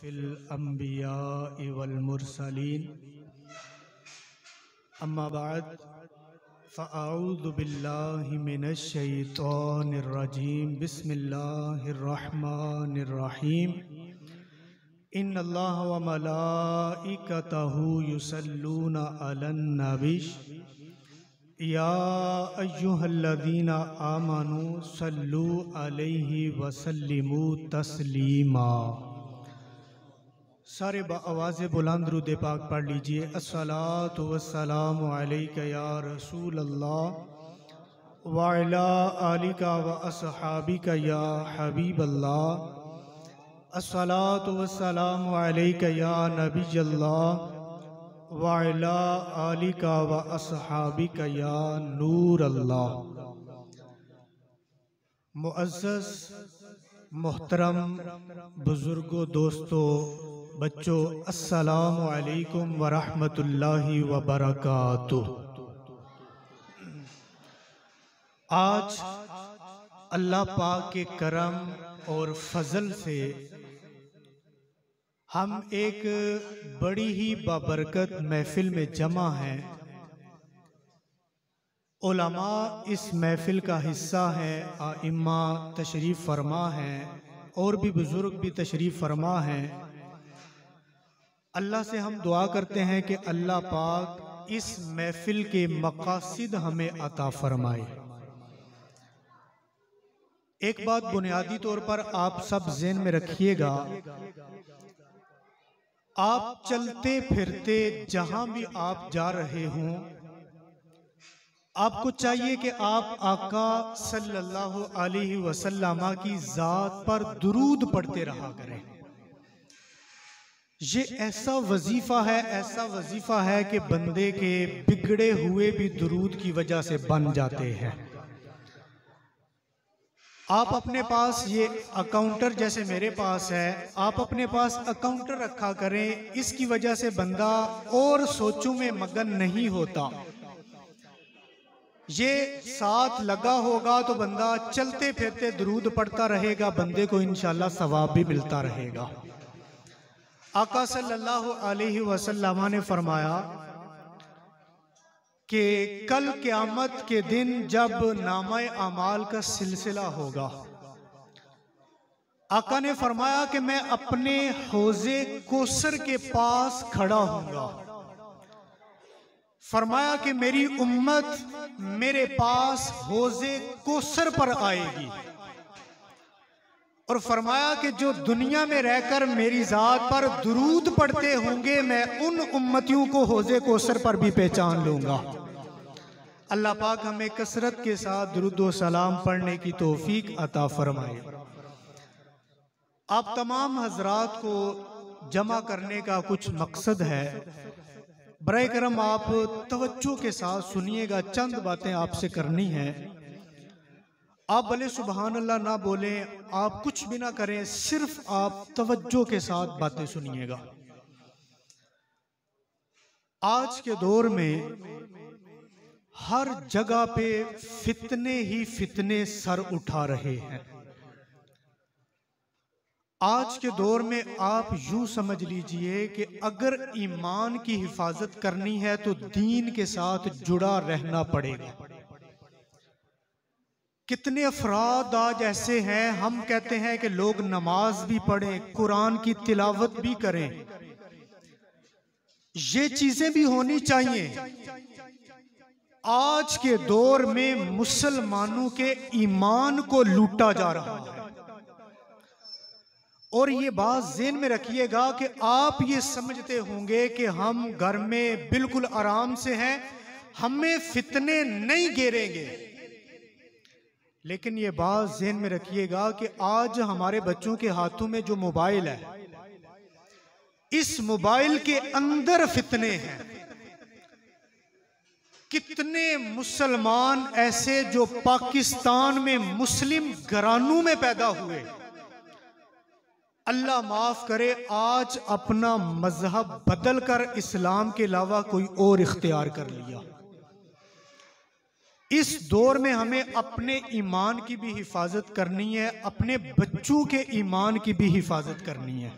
Fill अंबियाइ वल मुरसलीन अम्मा बाद फ़अऊज़ु बिल्लाहि मिनश शैतानिर रजीम बिस्मिल्लाहिर रहमानिर रहीम इन्नल्लाह व मलाइकतहु युसल्लूना अलन नबी या अय्युहल्लज़ीना आमनू सल्लू अलैहि वसल्लिमू तस्लीमा। सारे आवाज़ बुलंद रूद पाक पढ़ लीजिए। अस्सलातु वस्सलामु अलैका या रसूल अल्लाह व अला आलिका व अस्हाबिका या हबीब अल्लाह। अस्सलातु वस्सलामु अलैका या नबी अल्लाह व अला आलिका व अस्हाबिका या नूर अल्लाह। मुअज़्ज़ज़ मोहतरम बुजुर्गों, दोस्तों, बच्चों, अस्सलामु अलैकुम व रहमतुल्लाहि व बरकातुहू। आज अल्लाह पाक के करम और फजल से हम एक बड़ी ही बाबरकत महफिल में जमा हैं। उलमा इस महफिल का हिस्सा है, आइम्मा तशरीफ़ फरमा हैं और भी बुजुर्ग भी तशरीफ़ फरमा हैं। अल्लाह से हम दुआ करते हैं कि अल्लाह पाक इस महफिल के मकासिद हमें अता फरमाए। एक बात बुनियादी तौर पर आप सब ज़हन में रखिएगा, आप चलते फिरते जहां भी आप जा रहे हों, आपको चाहिए कि आप आका सल्लल्लाहु अलैहि वसल्लम की ज़ात पर दुरूद पढ़ते रहा करें। ये ऐसा वजीफा है कि बंदे के बिगड़े हुए भी दुरूद की वजह से बन जाते हैं। आप अपने पास ये अकाउंटर जैसे मेरे पास है, आप अपने पास अकाउंटर रखा करें। इसकी वजह से बंदा और सोचों में मगन नहीं होता। ये साथ लगा होगा तो बंदा चलते फिरते दुरूद पढ़ता रहेगा, बंदे को इंशाल्लाह सवाब भी मिलता रहेगा। आका सल्लल्लाहु अलैहि वसल्लम ने फरमाया कि कल क़यामत के दिन जब नामाए अमाल का सिलसिला होगा, आका ने फरमाया कि मैं अपने हौज़े कौसर के पास खड़ा हूँगा। फरमाया कि मेरी उम्मत मेरे पास हौज़े कौसर पर आएगी और फरमाया कि जो दुनिया में रहकर मेरी ज़ात पर दुरूद पढ़ते होंगे, मैं उन उम्मतियों को हौज़े कौसर पर भी पहचान लूँगा। अल्लाह पाक हमें कसरत के साथ दुरूद व सलाम पढ़ने की तौफीक अता फरमाए। आप तमाम हजरात को जमा करने का कुछ मकसद है। बराए करम आप तवज्जो के साथ सुनिएगा, चंद बातें आपसे करनी है। आप भले सुबहान अल्लाह ना बोलें, आप कुछ भी ना करें, सिर्फ आप तवज्जो के साथ बातें सुनिएगा। आज के दौर में हर जगह पे फितने ही फितने सर उठा रहे हैं। आज के दौर में आप यूं समझ लीजिए कि अगर ईमान की हिफाजत करनी है तो दीन के साथ जुड़ा रहना पड़ेगा। कितने अफराद आज ऐसे हैं, हम कहते हैं कि लोग नमाज भी पढ़ें, कुरान की तिलावत भी करें, ये चीजें भी होनी चाहिए। आज के दौर में मुसलमानों के ईमान को लूटा जा रहा है। और ये बात ज़हन में रखिएगा कि आप ये समझते होंगे कि हम घर में बिल्कुल आराम से हैं, हमें फितने नहीं घेरेंगे, लेकिन ये बात ज़हन में रखिएगा कि आज हमारे बच्चों के हाथों में जो मोबाइल है, इस मोबाइल के अंदर फितने हैं। कितने मुसलमान ऐसे जो पाकिस्तान में मुस्लिम घरानों में पैदा हुए, अल्लाह माफ करे, आज अपना मजहब बदल कर इस्लाम के अलावा कोई और इख्तियार कर लिया। इस दौर में हमें अपने ईमान की भी हिफाजत करनी है, अपने बच्चों के ईमान की भी हिफाजत करनी है।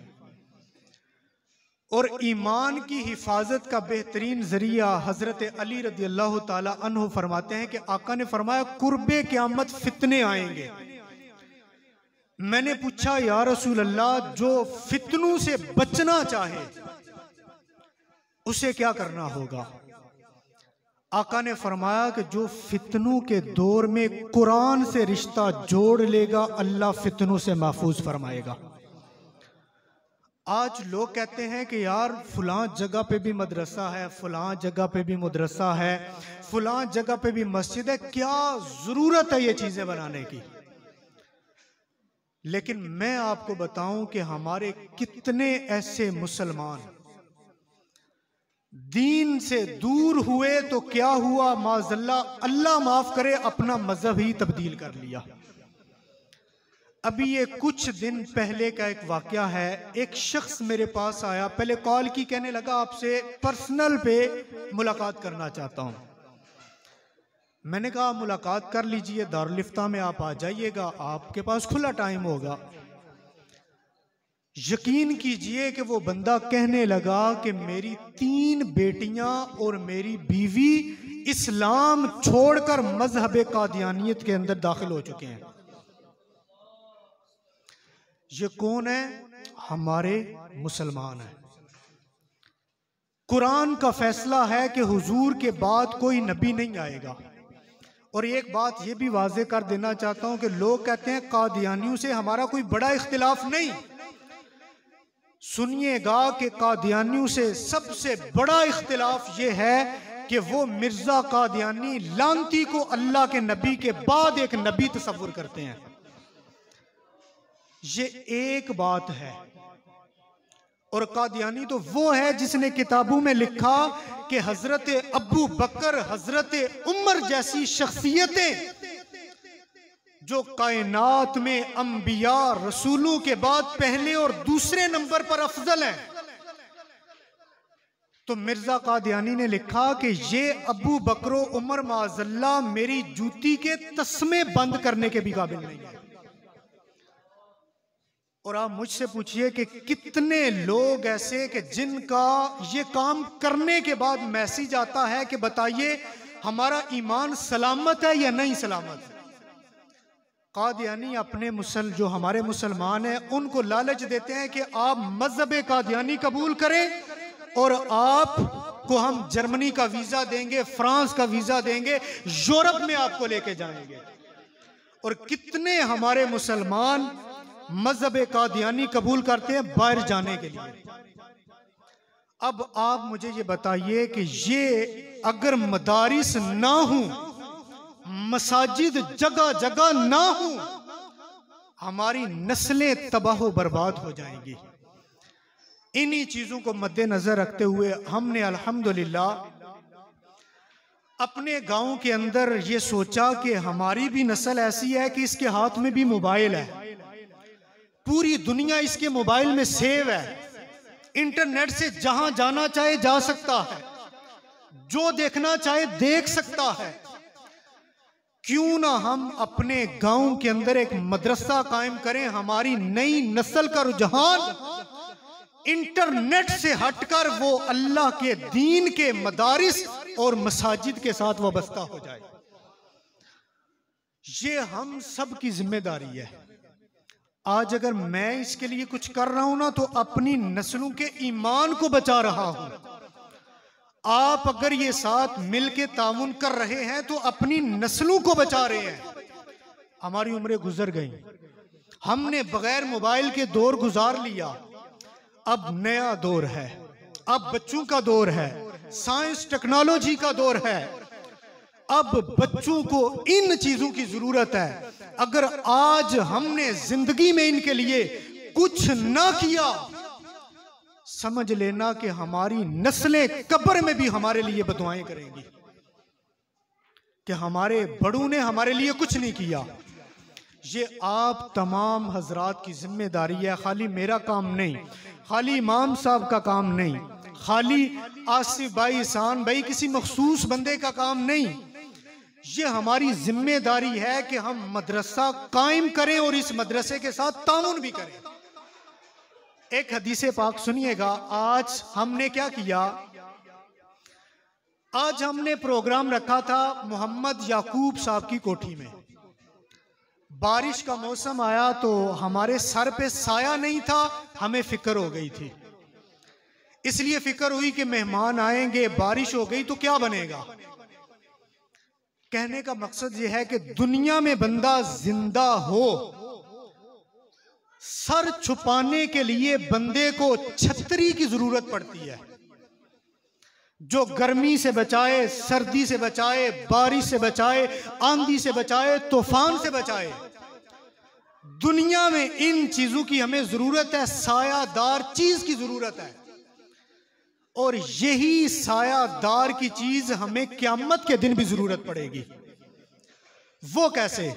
और ईमान की हिफाजत का बेहतरीन जरिया हजरत अली रदी अल्लाह ताला अन्हु फरमाते हैं कि आका ने फरमाया कुर्बे क़यामत फितने आएंगे। मैंने पूछा या रसूल अल्लाह, जो फितनों से बचना चाहे उसे क्या करना होगा? आका ने फरमाया कि जो फितनों के दौर में कुरान से रिश्ता जोड़ लेगा अल्लाह फितनों से महफूज फरमाएगा। आज लोग कहते हैं कि यार फलां जगह पे भी मदरसा है, फलां जगह पे भी मदरसा है, फलां जगह पे भी मस्जिद है, क्या जरूरत है ये चीजें बनाने की? लेकिन मैं आपको बताऊं कि हमारे कितने ऐसे मुसलमान दीन से दूर हुए तो क्या हुआ, माज़अल्लाह, अल्लाह माफ करे, अपना मजहब ही तब्दील कर लिया। अभी ये कुछ दिन पहले का एक वाकया है। एक शख्स मेरे पास आया, पहले कॉल की, कहने लगा आपसे पर्सनल पे मुलाकात करना चाहता हूं। मैंने कहा मुलाकात कर लीजिए, दारुल इफ्ता में आप आ जाइएगा, आपके पास खुला टाइम होगा। यकीन कीजिए कि वो बंदा कहने लगा कि मेरी 3 बेटियां और मेरी बीवी इस्लाम छोड़कर मजहब कादियानियत के अंदर दाखिल हो चुके हैं। ये कौन है? हमारे मुसलमान हैं। कुरान का फैसला है कि हुजूर के बाद कोई नबी नहीं आएगा। और एक बात ये भी वाजे कर देना चाहता हूं कि लोग कहते हैं कादियानियों से हमारा कोई बड़ा इख्तिलाफ नहीं। सुनिएगा कि कादियानियों से सबसे बड़ा इख्तिलाफ ये है कि वो मिर्जा कादियानी लांती को अल्लाह के नबी के बाद एक नबी तस्वुर करते हैं। ये एक बात है। और कादियानी तो वो है जिसने किताबों में लिखा कि हजरत अबू बकर, हजरत उमर जैसी शख्सियतें जो कायनात में अंबिया रसूलों के बाद पहले और दूसरे नंबर पर अफजल हैं, तो मिर्जा कादियानी ने लिखा कि ये अबू बकर उमर माज़अल्लाह मेरी जूती के तस्मे बंद करने के भी काबिल नहीं है। और आप मुझसे पूछिए कि कितने लोग ऐसे कि जिनका ये काम करने के बाद मैसेज आता है कि बताइए हमारा ईमान सलामत है या नहीं सलामत। कादियानी अपने जो हमारे मुसलमान हैं उनको लालच देते हैं कि आप मजहब कादियानी कबूल करें और आपको हम जर्मनी का वीजा देंगे, फ्रांस का वीजा देंगे, यूरोप में आपको लेके जाएंगे। और कितने हमारे मुसलमान मजहब कादियानी कबूल करते हैं बाहर जाने के लिए। अब आप मुझे ये बताइए कि ये अगर मदारिस ना हो, मसाजिद जगह जगह ना हो, हमारी नस्लें तबाह बर्बाद हो जाएंगी। इन्हीं चीजों को मद्देनजर रखते हुए हमने अल्हम्दुलिल्लाह अपने गांव के अंदर ये सोचा कि हमारी भी नस्ल ऐसी है कि इसके हाथ में भी मोबाइल है, पूरी दुनिया इसके मोबाइल में सेव है, इंटरनेट से जहां जाना चाहे जा सकता है, जो देखना चाहे देख सकता है। क्यों ना हम अपने गांव के अंदर एक मदरसा कायम करें। हमारी नई नस्ल का रुझान इंटरनेट से हटकर वो अल्लाह के दीन के मदारिस और मसाजिद के साथ वाबस्ता हो जाए। ये हम सब की जिम्मेदारी है। आज अगर मैं इसके लिए कुछ कर रहा हूं ना तो अपनी नस्लों के ईमान को बचा रहा हूं। आप अगर ये साथ मिलके ताउन कर रहे हैं तो अपनी नस्लों को बचा रहे हैं। हमारी उम्रें गुजर गई, हमने बगैर मोबाइल के दौर गुजार लिया। अब नया दौर है, अब बच्चों का दौर है, साइंस टेक्नोलॉजी का दौर है। अब बच्चों को इन चीजों की जरूरत है। अगर आज हमने जिंदगी में इनके लिए कुछ ना किया, समझ लेना कि हमारी नस्लें कब्र में भी हमारे लिए बदुआएं करेंगी कि हमारे बड़ों ने हमारे लिए कुछ नहीं किया। ये आप तमाम हजरात की जिम्मेदारी है। खाली मेरा काम नहीं, खाली इमाम साहब का काम नहीं, खाली आसिफ भाई, ईसान भाई, किसी मखसूस बंदे का काम नहीं। ये हमारी जिम्मेदारी है कि हम मदरसा कायम करें और इस मदरसे के साथ ताउन भी करें। एक हदीस पाक सुनिएगा। आज हमने क्या किया, आज हमने प्रोग्राम रखा था मोहम्मद याकूब साहब की कोठी में। बारिश का मौसम आया तो हमारे सर पे साया नहीं था, हमें फिक्र हो गई थी। इसलिए फिक्र हुई कि मेहमान आएंगे, बारिश हो गई तो क्या बनेगा। कहने का मकसद यह है कि दुनिया में बंदा जिंदा हो, सर छुपाने के लिए बंदे को छतरी की जरूरत पड़ती है, जो गर्मी से बचाए, सर्दी से बचाए, बारिश से बचाए, आंधी से बचाए, तूफान से बचाए। दुनिया में इन चीजों की हमें जरूरत है, सायादार चीज की जरूरत है। और यही सायादार की चीज हमें क़यामत के दिन भी जरूरत पड़ेगी। वो कैसे?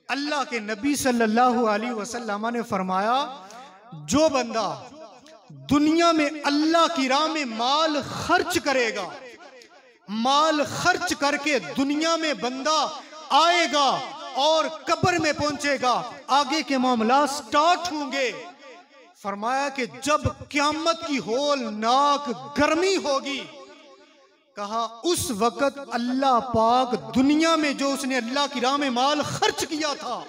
अल्लाह के नबी सल्लल्लाहु अलैहि वसल्लम ने फरमाया, जो बंदा दुनिया में अल्लाह की राह में माल खर्च करेगा, माल खर्च करके दुनिया में बंदा आएगा और कब्र में पहुंचेगा, आगे के मामला स्टार्ट होंगे। फरमाया कि जब क़यामत की होलनाक गर्मी होगी, कहा उस वक्त अल्लाह पाक दुनिया में जो उसने अल्लाह की राह में माल खर्च किया था,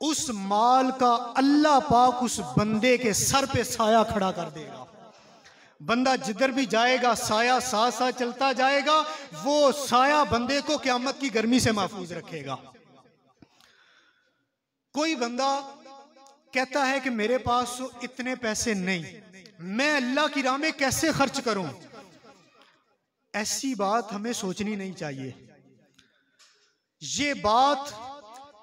उस माल का अल्लाह पाक उस बंदे के सर पे साया खड़ा कर देगा। बंदा जिधर भी जाएगा साया साथ साथ चलता जाएगा, वो साया बंदे को क़यामत की गर्मी से महफूज रखेगा। कोई बंदा कहता है कि मेरे पास तो इतने पैसे नहीं, मैं अल्लाह की राह में कैसे खर्च करूं। ऐसी बात हमें सोचनी नहीं चाहिए। ये बात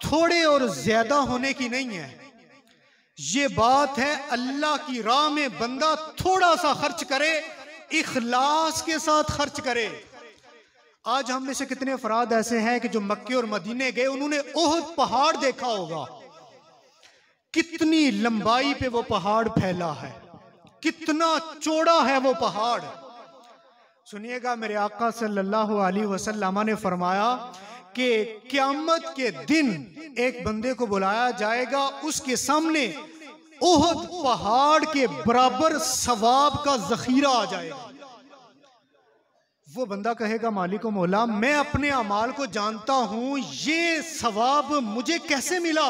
थोड़े और ज्यादा होने की नहीं है, ये बात है अल्लाह की राह में बंदा थोड़ा सा खर्च करे, इखलास के साथ खर्च करे। आज हम में से कितने अफराद ऐसे हैं कि जो मक्के और मदीने गए, उन्होंने ओहद पहाड़ देखा होगा। कितनी लंबाई पे वो पहाड़ फैला है, कितना चौड़ा है वो पहाड़। सुनिएगा, मेरे आका सल्लल्लाहु अलैहि वसल्लम ने फरमाया कि क़यामत के दिन एक बंदे को बुलाया जाएगा, उसके सामने ओहद पहाड़ के बराबर सवाब का जखीरा आ जाएगा। वो बंदा कहेगा, मालिक मौला, मैं अपने अमाल को जानता हूं, ये सवाब मुझे कैसे मिला,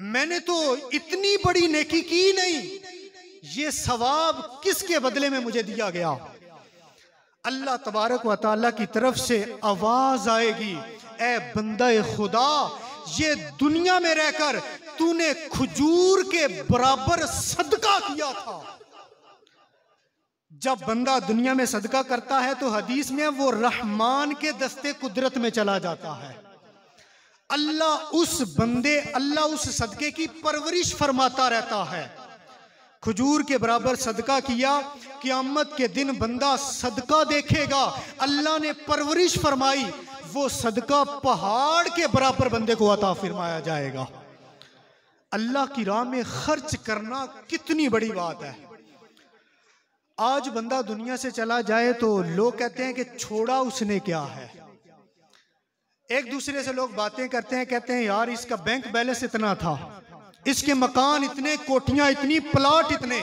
मैंने तो इतनी बड़ी नेकी की नहीं, ये सवाब किसके बदले में मुझे दिया गया। अल्लाह तबारक व तआला की तरफ से आवाज आएगी, ए बंदा खुदा, ये दुनिया में रहकर तूने खजूर के बराबर सदका किया था। जब बंदा दुनिया में सदका करता है तो हदीस में वो रहमान के दस्ते कुदरत में चला जाता है। अल्लाह उस सदके की परवरिश फरमाता रहता है। खजूर के बराबर सदका किया, क़यामत के दिन बंदा सदका देखेगा, अल्लाह ने परवरिश फरमाई, वो सदका पहाड़ के बराबर बंदे को अता फरमाया जाएगा। अल्लाह की राह में खर्च करना कितनी बड़ी बात है। आज बंदा दुनिया से चला जाए तो लोग कहते हैं कि छोड़ा उसने क्या है। एक दूसरे से लोग बातें करते हैं, कहते हैं यार इसका बैंक बैलेंस इतना था, इसके मकान इतने, कोठियां इतनी, प्लाट इतने।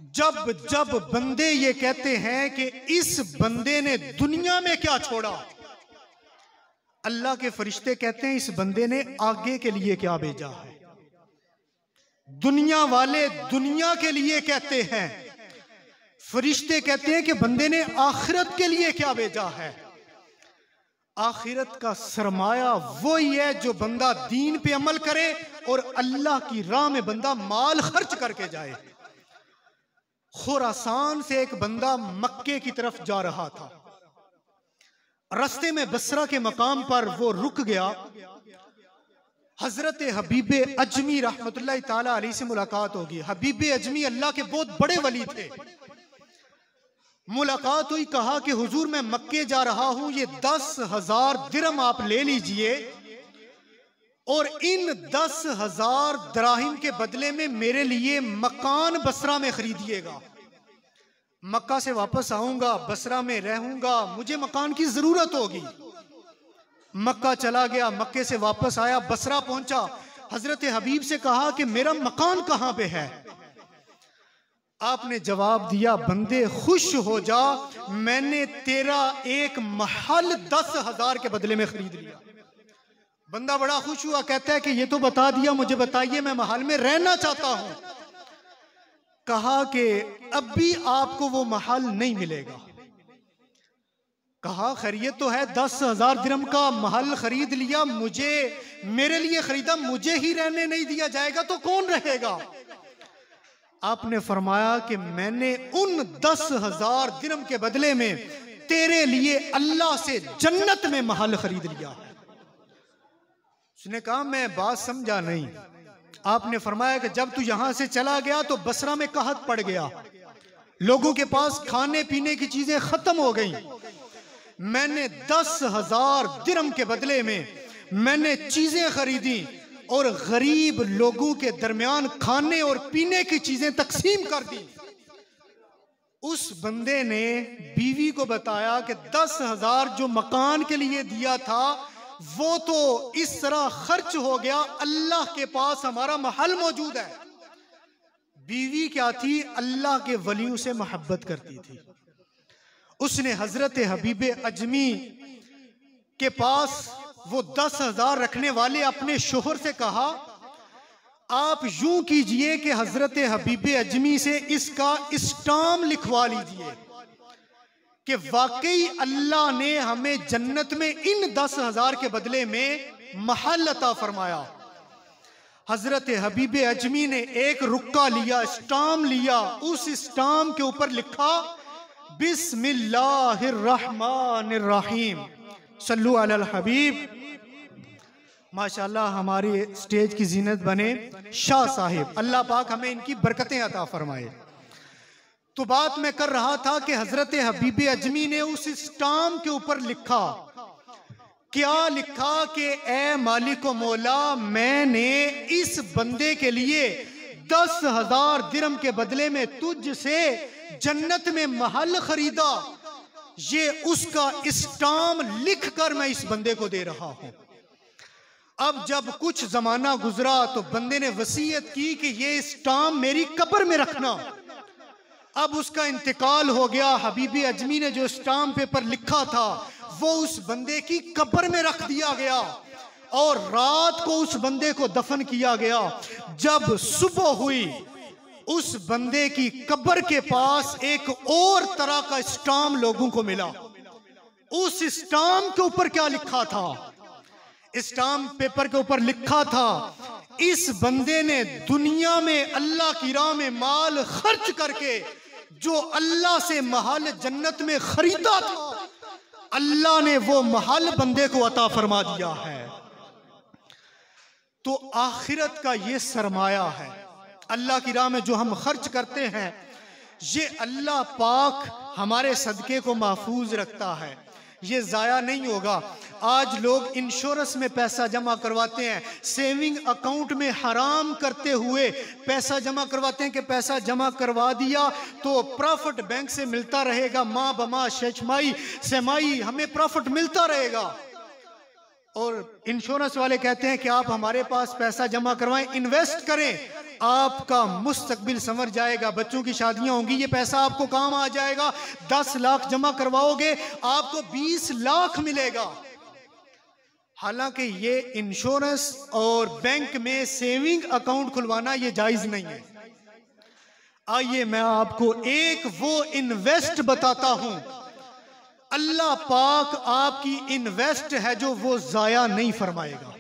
जब जब बंदे ये कहते हैं कि इस बंदे ने दुनिया में क्या छोड़ा, अल्लाह के फरिश्ते कहते हैं इस बंदे ने आगे के लिए क्या भेजा है। दुनिया वाले दुनिया के लिए कहते हैं, फरिश्ते कहते हैं कि बंदे ने आखिरत के लिए क्या भेजा है। आखिरत का सरमाया वही है जो बंदा दीन पे अमल करे और अल्लाह की राह में बंदा माल खर्च करके जाए। खुरासान से एक बंदा मक्के की तरफ जा रहा था, रास्ते में बसरा के मकाम पर वो रुक गया। हजरत हबीब अजमी रहमतुल्लाह ताला अलैहि से मुलाकात होगी। हबीब अजमी अल्लाह के बहुत बड़े वली थे। मुलाकात हुई, कहा कि हुजूर मैं मक्के जा रहा हूं, ये 10,000 दिरहम आप ले लीजिए और इन 10,000 दराहिम के बदले में मेरे लिए मकान बसरा में खरीदिएगा। मक्का से वापस आऊंगा, बसरा में रहूंगा, मुझे मकान की जरूरत होगी। मक्का चला गया, मक्के से वापस आया, बसरा पहुंचा। हजरत हबीब से कहा कि मेरा मकान कहां पे है। आपने जवाब दिया, बंदे खुश हो जा, मैंने तेरा एक महल 10,000 के बदले में खरीद लिया। बंदा बड़ा खुश हुआ, कहता है कि ये तो बता दिया, मुझे बताइए मैं महल में रहना चाहता हूं। कहा कि अब भी आपको वो महल नहीं मिलेगा। कहा खैरियत तो है, 10,000 दिरहम का महल खरीद लिया, मुझे मेरे लिए खरीदा, मुझे ही रहने नहीं दिया जाएगा तो कौन रहेगा। आपने फरमाया कि मैंने उन 10,000 दिरहम के बदले में तेरे लिए अल्लाह से जन्नत में महल खरीद लिया। उसने कहा मैं बात समझा नहीं। आपने फरमाया कि जब तू यहां से चला गया तो बसरा में कहत पड़ गया, लोगों के पास खाने पीने की चीजें खत्म हो गई। मैंने 10,000 दिरहम के बदले में मैंने चीजें खरीदी और गरीब लोगों के दरमियान खाने और पीने की चीजें तकसीम कर दी। उस बंदे ने बीवी को बताया कि 10,000 जो मकान के लिए दिया था वो तो इस तरह खर्च हो गया, अल्लाह के पास हमारा महल मौजूद है। बीवी क्या थी, अल्लाह के वलियों से मोहब्बत करती थी। उसने हजरत हबीब अजमी के पास वो 10,000 रखने वाले अपने शोहर से कहा, आप यूं कीजिए कि हजरत हबीब अजमी से इसका स्टाम्प लिखवा लीजिए कि वाकई अल्लाह ने हमें जन्नत में इन 10,000 के बदले में महल अता फरमाया। हजरत हबीब अजमी ने एक रुक्का लिया, स्टाम्प लिया, उस स्टाम्प के ऊपर लिखा बिस्मिल्लाहिर्रहमानिर्रहीम सल्लु अलल हबीब। माशाअल्लाह हमारी स्टेज की जीनत बने शाह साहिब, अल्लाह पाक हमें इनकी बरकतें अता फरमाए। तो बात मैं कर रहा था कि हजरत हबीब अजमी ने उस स्टाम्प के ऊपर लिखा, क्या लिखा कि ए मालिक मौला, मैंने इस बंदे के लिए 10,000 दिरहम के बदले में तुझ से जन्नत में महल खरीदा, ये उसका स्टाम्प लिख कर मैं इस बंदे को दे रहा हूं। अब जब कुछ जमाना गुजरा तो बंदे ने वसीयत की कि ये स्टाम्प मेरी कब्र में रखना। अब उसका इंतकाल हो गया, हबीबी अजमी ने जो स्टाम्प पेपर लिखा था वो उस बंदे की कब्र में रख दिया गया और रात को उस बंदे को दफन किया गया। जब सुबह हुई, उस बंदे की कब्र के पास एक और तरह का स्टाम्प लोगों को मिला। उस स्टाम्प के ऊपर क्या लिखा था? स्टाम्प पेपर के ऊपर लिखा था, इस बंदे ने दुनिया में अल्लाह की राह में माल खर्च करके जो अल्लाह से महल जन्नत में खरीदा था, अल्लाह ने वो महल बंदे को अता फरमा दिया है। तो आखिरत का ये सरमाया है, अल्लाह की राह में जो हम खर्च करते हैं, ये अल्लाह पाक हमारे सदके को महफूज रखता है, ये जाया नहीं होगा। आज लोग इंश्योरेंस में पैसा जमा करवाते हैं, सेविंग अकाउंट में हराम करते हुए पैसा जमा करवाते हैं कि पैसा जमा करवा दिया तो प्रॉफिट बैंक से मिलता रहेगा, माँ बमा शेषमाई सेमाई हमें प्रॉफिट मिलता रहेगा। और इंश्योरेंस वाले कहते हैं कि आप हमारे पास पैसा जमा करवाएं, इन्वेस्ट करें, आपका मुस्तकबिल संवर जाएगा, बच्चों की शादियां होंगी, ये पैसा आपको काम आ जाएगा। 10 लाख जमा करवाओगे आपको 20 लाख मिलेगा। हालांकि ये इंश्योरेंस और बैंक में सेविंग अकाउंट खुलवाना ये जायज नहीं है। आइए मैं आपको एक वो इन्वेस्ट बताता हूं, अल्लाह पाक आपकी इन्वेस्ट है जो वो जाया नहीं फरमाएगा।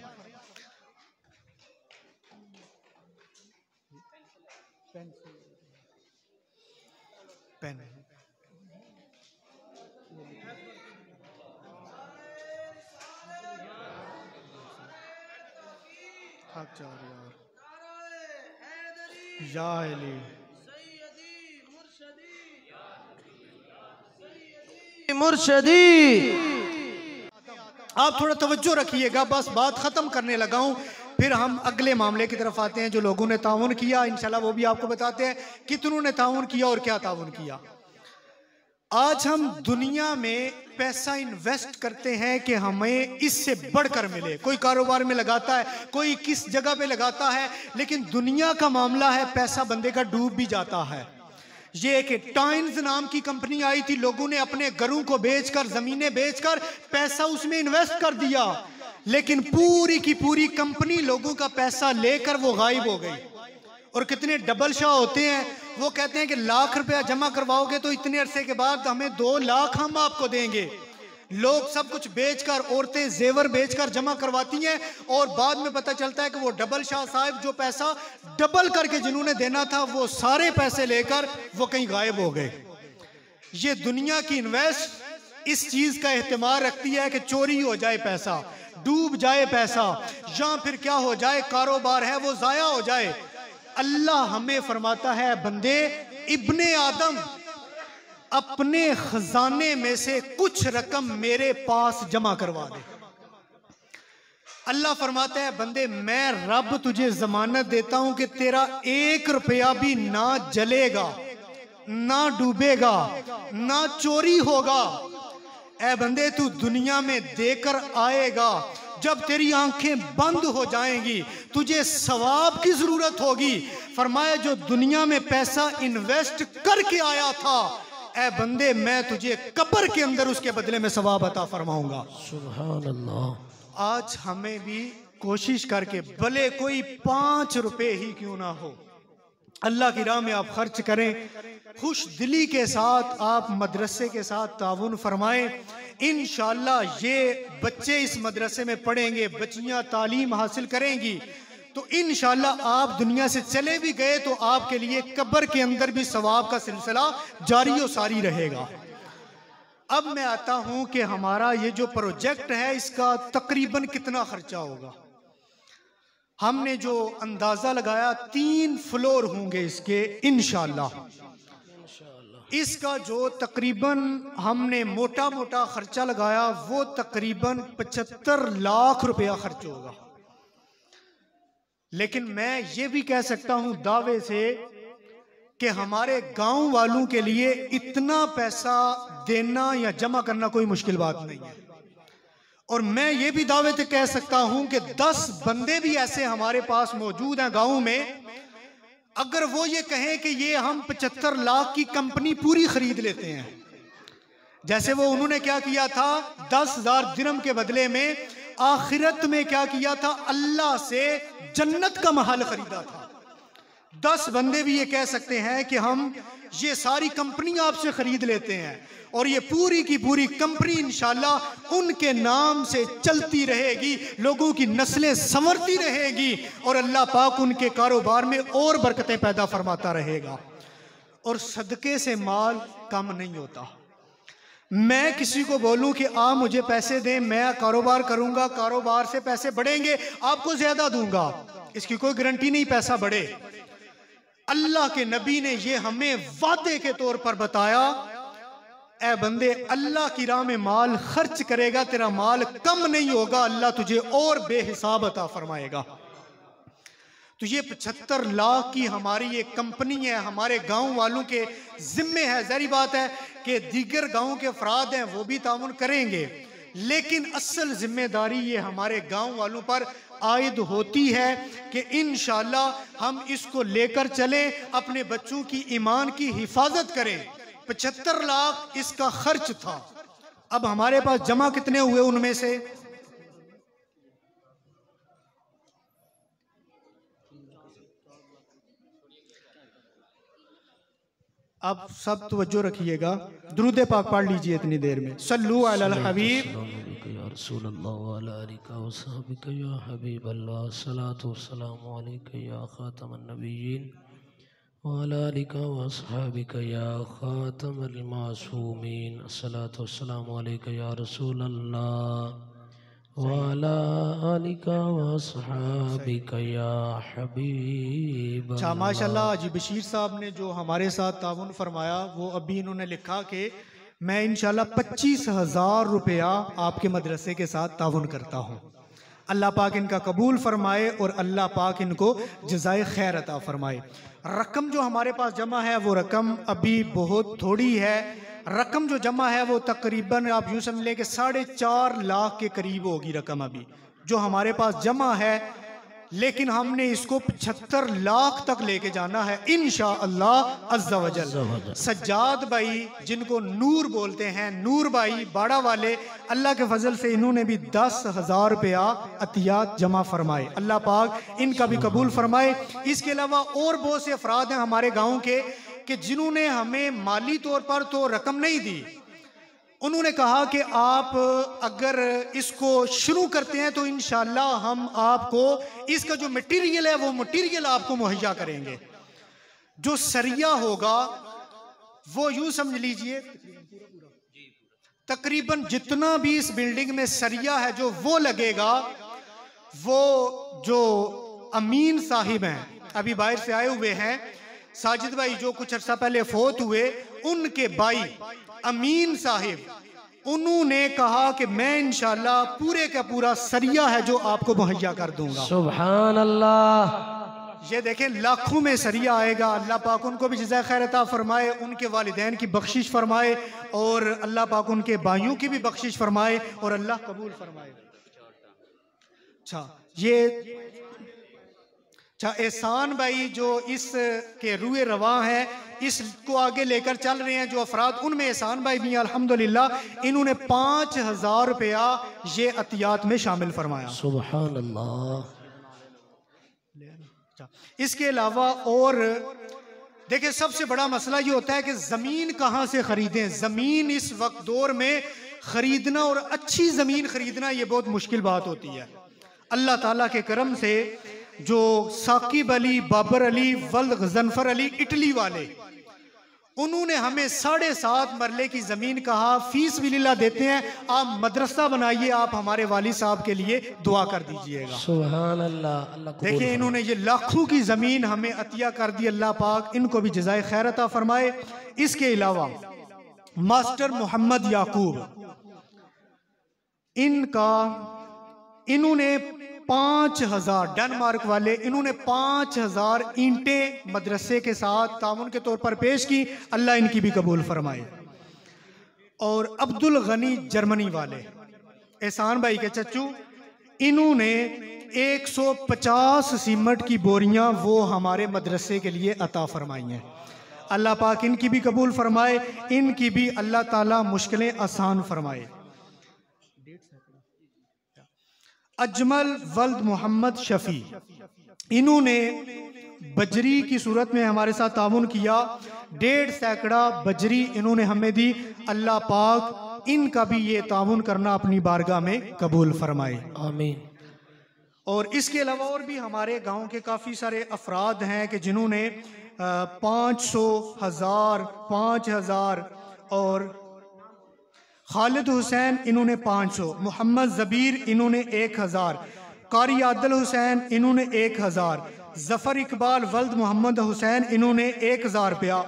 पेन या अली मुर्शदी। आप थोड़ा तवज्जो रखिएगा, बस बात खत्म करने लगा हूं, फिर हम अगले मामले की तरफ आते हैं। जो लोगों ने ताउन किया इंशाल्लाह वो भी आपको बताते हैं कितनों ने ताउन किया और क्या ताउन किया। आज हम दुनिया में पैसा इन्वेस्ट करते हैं कि हमें इससे बढ़कर मिले। कोई कारोबार में लगाता है, कोई किस जगह पे लगाता है, लेकिन दुनिया का मामला है पैसा बंदे का डूब भी जाता है। ये एक टाइम्स नाम की कंपनी आई थी, लोगों ने अपने घरों को बेचकर, जमीनें बेचकर पैसा उसमें इन्वेस्ट कर दिया, लेकिन पूरी की पूरी कंपनी लोगों का पैसा लेकर वो गायब हो गई। और कितने डबल शाह होते हैं, वो कहते हैं कि लाख रुपया जमा करवाओगे तो इतने अरसे के बाद हमें 2 लाख हम आपको देंगे। लोग सब कुछ बेचकर, औरतें जेवर बेचकर जमा करवाती हैं, और बाद में पता चलता है कि वो डबल शाह साहब जो पैसा डबल करके जिन्होंने देना था, वो सारे पैसे लेकर वो कहीं गायब हो गए। ये दुनिया की इन्वेस्ट इस चीज का एहतमाल रखती है कि चोरी हो जाए पैसा, डूब जाए पैसा, या फिर क्या हो जाए, कारोबार है वो जाया हो जाए। अल्लाह हमें फरमाता है, बंदे इब्ने आदम अपने खजाने में से कुछ रकम मेरे पास जमा करवा दे। अल्लाह फरमाता है, बंदे मैं रब तुझे जमानत देता हूं कि तेरा 1 रुपया भी ना जलेगा, ना डूबेगा, ना चोरी होगा। ऐ बंदे तू दुनिया में देकर आएगा, जब तेरी आंखें बंद हो जाएंगी तुझे सवाब की जरूरत होगी। फरमाया जो दुनिया में पैसा इन्वेस्ट करके आया था, ऐ बंदे मैं तुझे कब्र के अंदर उसके बदले में सवाब अता फरमाऊंगा। सुभान अल्लाह। आज हमें भी कोशिश करके, भले कोई 5 रुपए ही क्यों ना हो, अल्लाह की राह में आप खर्च करें, खुश दिली के साथ आप मदरसे के साथ ताउन फरमाएं। इंशाअल्लाह ये बच्चे इस मदरसे में पढ़ेंगे, बच्चियां तालीम हासिल करेंगी, तो इंशाअल्लाह आप दुनिया से चले भी गए तो आपके लिए कब्र के अंदर भी सवाब का सिलसिला जारी और सारी रहेगा। अब मैं आता हूं कि हमारा ये जो प्रोजेक्ट है इसका तकरीबन कितना खर्चा होगा। हमने जो अंदाजा लगाया 3 फ्लोर होंगे इसके इंशाअल्लाह। इसका जो तकरीबन हमने मोटा मोटा खर्चा लगाया वो तकरीबन 75 लाख रुपया खर्च होगा। लेकिन मैं ये भी कह सकता हूं दावे से कि हमारे गांव वालों के लिए इतना पैसा देना या जमा करना कोई मुश्किल बात नहीं है। और मैं ये भी दावे से कह सकता हूं कि 10 बंदे भी ऐसे हमारे पास मौजूद हैं गांव में, अगर वो ये कहें कि ये हम 75 लाख की कंपनी पूरी खरीद लेते हैं, जैसे वो उन्होंने क्या किया था, 10,000 दिरहम के बदले में आखिरत में क्या किया था, अल्लाह से जन्नत का महल खरीदा था। 10 बंदे भी ये कह सकते हैं कि हम ये सारी कंपनी आपसे खरीद लेते हैं, और ये पूरी की पूरी कंपनी इंशाल्लाह उनके नाम से चलती रहेगी, लोगों की नस्लें संवरती रहेगी, और अल्लाह पाक उनके कारोबार में और बरकतें पैदा फरमाता रहेगा। और सदके से माल कम नहीं होता। मैं किसी को बोलूं कि आप मुझे पैसे दें, मैं कारोबार करूंगा, कारोबार से पैसे बढ़ेंगे, आपको ज्यादा दूंगा, इसकी कोई गारंटी नहीं पैसा बढ़े। अल्लाह के नबी ने ये हमें वादे के तौर पर बताया, ऐ बंदे अल्लाह की राह में माल खर्च करेगा, तेरा माल कम नहीं होगा, अल्लाह तुझे और बेहिसाब अता फरमाएगा। तो ये 75 लाख की हमारी ये कंपनी है, हमारे गांव वालों के जिम्मे है। ज़ाहिर बात है कि दीगर गांव के अफराद हैं वो भी ताउन करेंगे, लेकिन असल जिम्मेदारी ये हमारे गांव वालों पर आयद होती है कि इंशाअल्लाह हम इसको लेकर चलें, अपने बच्चों की ईमान की हिफाजत करें। 75 लाख इसका खर्च था। अब हमारे पास जमा कितने हुए उनमें से? अब सब तवज्जो रखिएगा, दुरूद पाक पढ़ लीजिए इतनी देर में। सल्लु अलल हबीब या रसूलल्लाह व अला आलिका व सहबिका या हबीबल्लाह, सलातु वस्सलामु अलैका या खातमन नबिय्यीन व अला आलिका व सहबिका या खातमल मासूमीन, सलातु वस्सलामु अलैका या रसूलल्लाह वाला आलिका वसहाबिका या हबीब। अच्छा, माशाल्लाह जी बशीर साहब ने जो हमारे साथ ताउन फरमाया, वो अभी इन्होंने लिखा कि मैं इंशाल्लाह 25,000 रुपया आपके मदरसे के साथ ताउन करता हूँ। अल्लाह पाक इनका कबूल फरमाए और अल्लाह पाक इनको जज़ाए खैर अता फरमाए। रकम जो हमारे पास जमा है वो रकम अभी बहुत थोड़ी है, रकम जो जमा है वो तकरीबन आप यूँ समझ लें कि 4.5 लाख के करीब होगी रकम अभी जो हमारे पास जमा है, लेकिन हमने इसको 75 लाख तक लेके जाना है इंशाअल्लाह अज़्ज़ा वजल। सज्जाद भाई जिनको नूर बोलते हैं, नूर भाई बाड़ा वाले, अल्लाह के फजल से इन्होंने भी 10,000 रुपया अतियात जमा फरमाए। अल्लाह पाक इनका भी कबूल फरमाए। इसके अलावा और बहुत से अफराद हैं हमारे गाँव के कि जिन्होंने हमें माली तौर पर तो रकम नहीं दी, उन्होंने कहा कि आप अगर इसको शुरू करते हैं तो इंशाल्लाह हम आपको इसका जो मटेरियल है वो मटेरियल आपको मुहैया करेंगे। जो सरिया होगा वो यूं समझ लीजिए तकरीबन जितना भी इस बिल्डिंग में सरिया है जो वो लगेगा, वो जो अमीन साहिब हैं अभी बाहर से आए हुए हैं, साजिद भाई जो कुछ अर्सा पहले फोत हुए, उनके भाई अमीन साहिब, उन्होंने कहा कि मैं इंशाल्लाह पूरे का पूरा सरिया है जो आपको मुहैया कर दूंगा। सुभान अल्लाह। ये देखें लाखों में सरिया आएगा। अल्लाह पाक उनको भी जज़ाए खैर अता फरमाए, उनके वालिदैन की बख्शिश फरमाए और अल्लाह पाक उनके भाइयों की भी बख्शिश फरमाए और अल्लाह कबूल फरमाए। अच्छा एहसान भाई जो इस के रुए रवा हैं, इसको आगे लेकर चल रहे हैं जो अफराद, उनमें एहसान भाई भी अल्हम्दुलिल्लाह, इन्होंने 5,000 रुपया ये अतियात में शामिल फरमाया। सुभान अल्लाह। इसके अलावा और देखिए सबसे बड़ा मसला ये होता है कि ज़मीन कहाँ से खरीदें। ज़मीन इस वक्त दौर में खरीदना और अच्छी ज़मीन खरीदना ये बहुत मुश्किल बात होती है। अल्लाह ताला के करम से जो साकिब अली, बाबर अली, वल्द गजनफर अली इटली वाले, उन्होंने हमें 7.5 मरले की जमीन कहा, फीस भी लीला देते हैं, आप मदरसा बनाइए, आप हमारे वाली साहब के लिए दुआ कर दीजिएगा। सुभान अल्लाह। देखिए इन्होंने ये लाखों की जमीन हमें अतिया कर दी, अल्लाह पाक इनको भी जज़ाए खैर अता फरमाए। इसके अलावा मास्टर मोहम्मद याकूब, इन्होंने 5,000 डेनमार्क वाले, इन्होंने 5,000 ईंटें मदरसे के साथ तामुन के तौर पर पेश की, अल्लाह इनकी भी कबूल फरमाए। और अब्दुल गनी जर्मनी वाले, एहसान भाई के चच्चू, इन्होंने 150 सीमेंट की बोरियां वो हमारे मदरसे के लिए अता फरमाई हैं। अल्लाह पाक इनकी भी कबूल फरमाए, इनकी भी अल्लाह ताला मुश्किलें आसान फरमाए। अजमल वल्द मोहम्मद शफी, इन्होंने बजरी की सूरत में हमारे साथ ताउन किया, 1.5 सैकड़ा बजरी इन्होंने हमें दी। अल्लाह पाक इनका भी ये ताउन करना अपनी बारगाह में कबूल फरमाए, आमीन। और इसके अलावा और भी हमारे गांव के काफ़ी सारे अफराद हैं कि जिन्होंने 500, 1000, 5000 और खालिद हुसैन इन्होंने 500, मोहम्मद ज़बीर इन्होंने 1000, कारी आदिल हुसैन इन्होंने 1000, ज़फ़र इकबाल वल्द मोहम्मद हुसैन इन्होंने 1000 रुपया,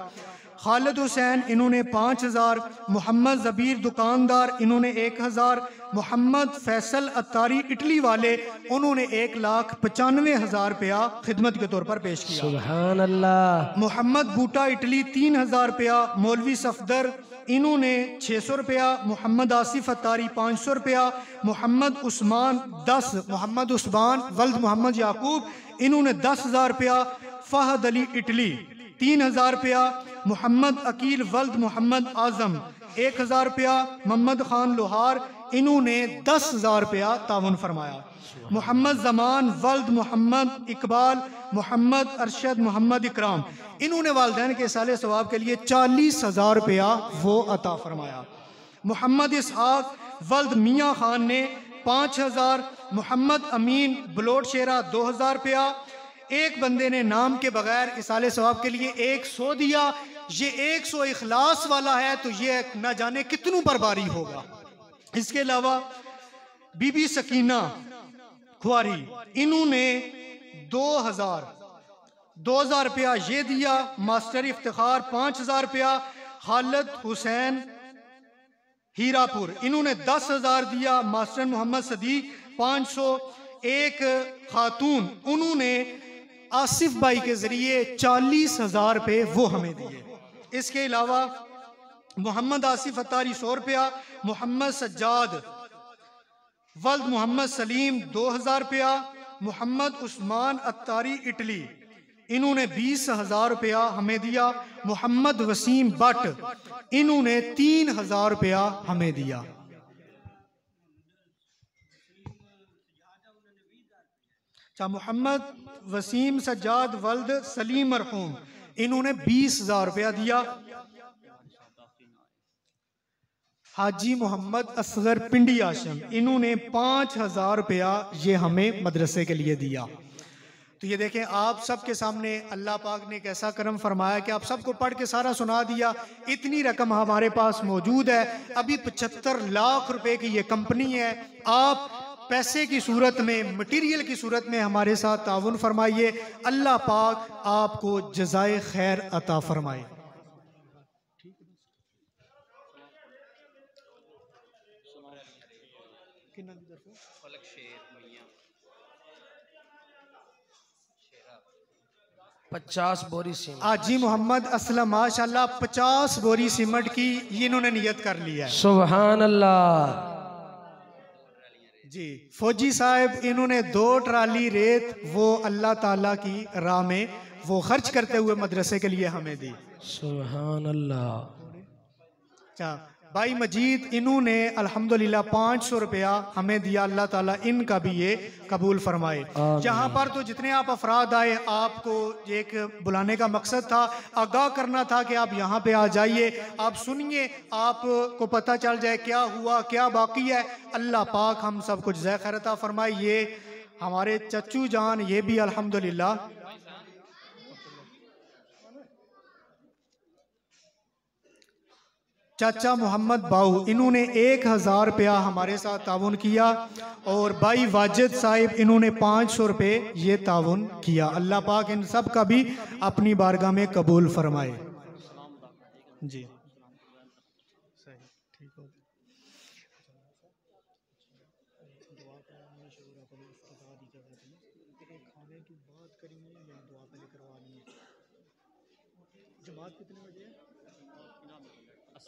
खालिद हुसैन इन्होंने 5000, मोहम्मद ज़बीर दुकानदार इन्होंने 1000, मोहम्मद फैसल अत्तारी इटली वाले उन्होंने 1,95,000 रुपया खिदमत के तौर पर पेश किया। सुभान अल्लाह। मोहम्मद बूटा इटली 3,000 रुपया, मौलवी सफदर इन्होंने 600 रुपया, मोहम्मद आसिफ अत्तारी 500 रुपया, मोहम्मद उस्मान 10, मोहम्मद उस्मान वल्द मोहम्मद याकूब इन्होंने 10,000 रुपया, फ़हद अली इटली 3,000 रुपया, मोहम्मद अकील वल्द मोहम्मद आजम 1,000 रुपया, मोहम्मद खान लोहार इन्होंने 10,000 रुपया ताउन फरमाया। मोहम्मद जमान वल्द मोहम्मद इकबाल, मोहम्मद अरशद मोहम्मद इकराम इन्होंने वालिदैन के साले सवाब के लिए 40,000 रुपया वो अता फरमाया। मोहम्मद इसहाक वल्द मियाँ खान ने 5,000, मोहम्मद अमीन बलोट शेरा 2,000 रुपया। एक बंदे ने नाम के बगैर इसाले सवाब के लिए 100 दिया। ये 100 इखलास वाला है तो ये न जाने कितनों पर बारी होगा। इसके अलावा बीबी सकीना खुआरी इन्होंने 2,000 रुपया ये दिया। मास्टर इफ्तिखार 5,000 रुपया। खालिद हुसैन हीरापुर इन्होंने 10,000 दिया। मास्टर मोहम्मद सदीक 500। एक खातून उन्होंने आसिफ भाई के जरिए 40,000 रुपये वो हमें दिए। इसके अलावा मोहम्मद आसिफ अत्तारी 100 रुपया, मोहम्मद सज्जाद वल्द मोहम्मद सलीम 2000 रुपया, मोहम्मद उस्मान अत्तारी इटली इन्होंने 20,000 रुपया हमें दिया, मोहम्मद वसीम बट इन्होंने 3,000 रुपया हमें दिया। मोहम्मद वसीम सज्जाद वल्द सलीम मरहूम इन्होंने 20,000 रुपया दिया। हाजी मोहम्मद असगर पिंडी आशम इन्होंने 5,000 रुपया ये हमें मदरसे के लिए दिया। तो ये देखें आप सबके सामने अल्लाह पाक ने कैसा करम फरमाया कि आप सबको पढ़ के सारा सुना दिया। इतनी रकम हमारे पास मौजूद है। अभी 75 लाख रुपए की ये कंपनी है। आप पैसे की सूरत में, मटेरियल की सूरत में हमारे साथ ताउन फरमाइए। अल्लाह पाक आपको जज़ाए खैर अता फरमाए। पचास बोरी सीमेंट। हाजी मोहम्मद असलम माशाल्लाह 50 बोरी सीमेंट की इन्होंने नियत कर लिया है। सुभान अल्लाह जी। फौजी साहब इन्होंने 2 ट्राली रेत वो अल्लाह ताला की राह में वो खर्च करते हुए मदरसे के लिए हमें दी। सुभान अल्लाह। अच्छा, भाई मजीद इन्होंने अल्हम्दुलिल्लाह 500 रुपया हमें दिया। अल्लाह ताला इनका भी ये कबूल फरमाए। जहाँ पर तो जितने आप अफराद आए, आपको एक बुलाने का मकसद था, आगाह करना था कि आप यहाँ पे आ जाइए, आप सुनिए, आपको पता चल जाए क्या हुआ क्या बाकी है। अल्लाह पाक हम सब कुछ जज़ाए खैर अता फरमाए। ये हमारे चच्चू जान ये भी अल्हम्दुलिल्लाह चाचा मोहम्मद बाऊ इन्होंने 1,000 रुपया हमारे साथ ताउन किया और भाई वाजिद साहिब इन्होंने 500 रुपये ये ताउन किया। अल्लाह पाक इन सब का भी अपनी बारगाह में कबूल फरमाए। जी सही, ठीक हो। जमात कितने बजे है?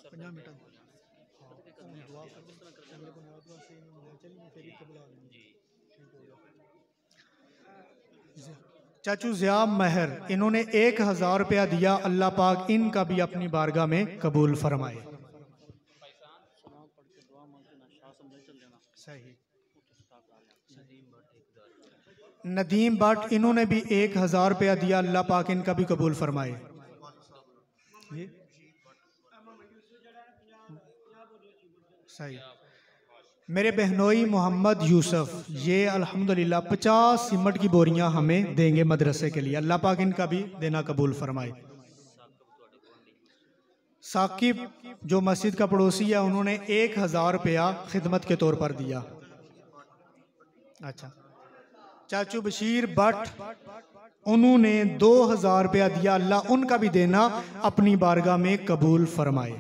50 मिनट। दुआ कर चाचू ज़िया महर इन्होंने 1,000 रुपया दिया। अल्लाह पाक इनका भी अपनी बारगाह में कबूल फरमाए। सही। नदीम भट्ट इन्होंने भी 1,000 रुपया दिया। अल्लाह पाक इनका भी कबूल फरमाए। सही। मेरे बहनोई मोहम्मद यूसुफ ये अल्हम्दुलिल्लाह 50 सीमेंट की बोरियां हमें देंगे मदरसे के लिए। अल्लाह पाक इनका भी देना कबूल फरमाए। साकिब जो मस्जिद का पड़ोसी है उन्होंने 1,000 रुपया खिदमत के तौर पर दिया। अच्छा। चाचू बशीर भट्ट उन्होंने 2,000 रुपया दिया। अल्लाह उनका भी देना अपनी बारगाह में कबूल फरमाए।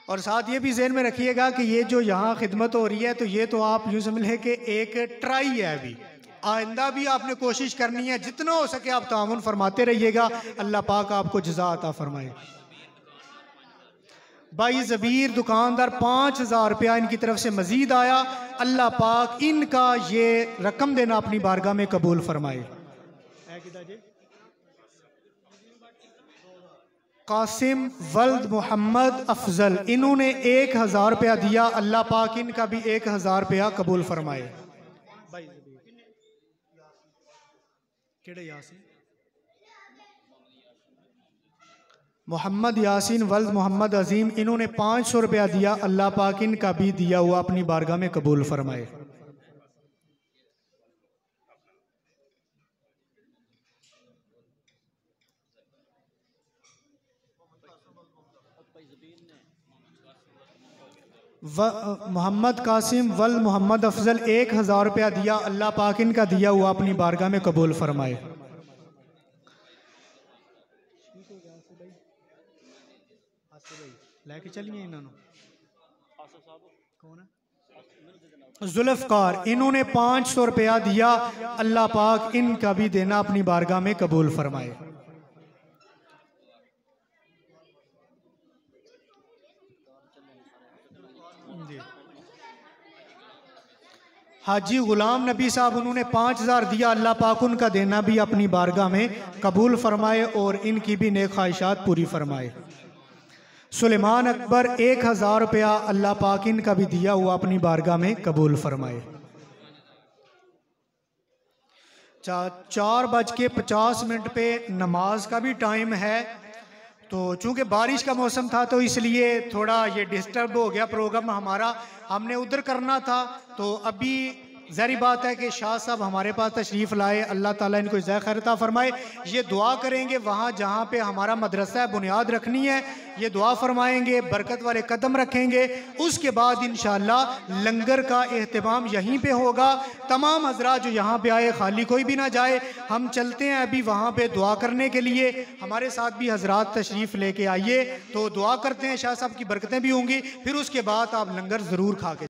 और साथ ये भी ज़हन में रखिएगा कि ये जो यहाँ खिदमत हो रही है तो ये तो आप यूँ समझ लें कि एक ट्राई है। अभी आइंदा भी आपने कोशिश करनी है, जितना हो सके आप तामुन फरमाते रहिएगा। अल्लाह पाक आपको जज़ा अता फरमाए। भाई ज़बीर दुकानदार 5,000 रुपया इनकी तरफ से मजीद आया। अल्लाह पाक इनका ये रकम देना अपनी बारगाह में कबूल फरमाए। कासिम वल्द मोहम्मद अफजल इन्होंने 1,000 रुपया दिया। अल्लाह पाक इनका भी 1,000 रुपया कबूल फरमाए। मोहम्मद यासीन वल्द मोहम्मद अजीम इन्होंने 500 रुपया दिया। अल्लाह पाक इनका भी दिया हुआ अपनी बारगाह में कबूल फरमाए। मोहम्मद कासिम वल मोहम्मद अफजल 1,000 रुपया दिया। अल्लाह पाक इनका दिया हुआ अपनी बारगाह में कबूल फरमाए। लेके चलिए जुल्फकार इन्होंने 500 रुपया दिया। अल्लाह पाक इनका भी देना अपनी बारगाह में कबूल फरमाए। हाजी गुलाम नबी साहब, उन्होंने 5000 दिया। अल्लाह पाक उनका देना भी अपनी बारगाह में कबूल फरमाए और इनकी भी नेक ख्वाहिशात पूरी फरमाए। सुलेमान अकबर 1000 रुपया अल्लाह पाक इनका भी दिया हुआ अपनी बारगाह में कबूल फरमाए। 4:50 पे नमाज का भी टाइम है, तो चूँकि बारिश का मौसम था तो इसलिए थोड़ा ये डिस्टर्ब हो गया प्रोग्राम हमारा। हमने उधर करना था, तो अभी ज़ाहिर बात है कि शाह साहब हमारे पास तशरीफ़ लाए, अल्लाह ताला इनको इज़्ज़त खैर अता फरमाए। ये दुआ करेंगे वहाँ जहाँ पे हमारा मदरसा है, बुनियाद रखनी है, ये दुआ फरमाएंगे, बरकत वाले कदम रखेंगे। उसके बाद इंशाअल्लाह लंगर का एहतमाम यहीं पे होगा। तमाम हज़रात जो यहाँ पे आए, खाली कोई भी ना जाए। हम चलते हैं अभी वहाँ पे दुआ करने के लिए। हमारे साथ भी हज़रात तशरीफ़ लेके आइए, तो दुआ करते हैं, शाह साहब की बरकतें भी होंगी। फिर उसके बाद आप लंगर ज़रूर खा के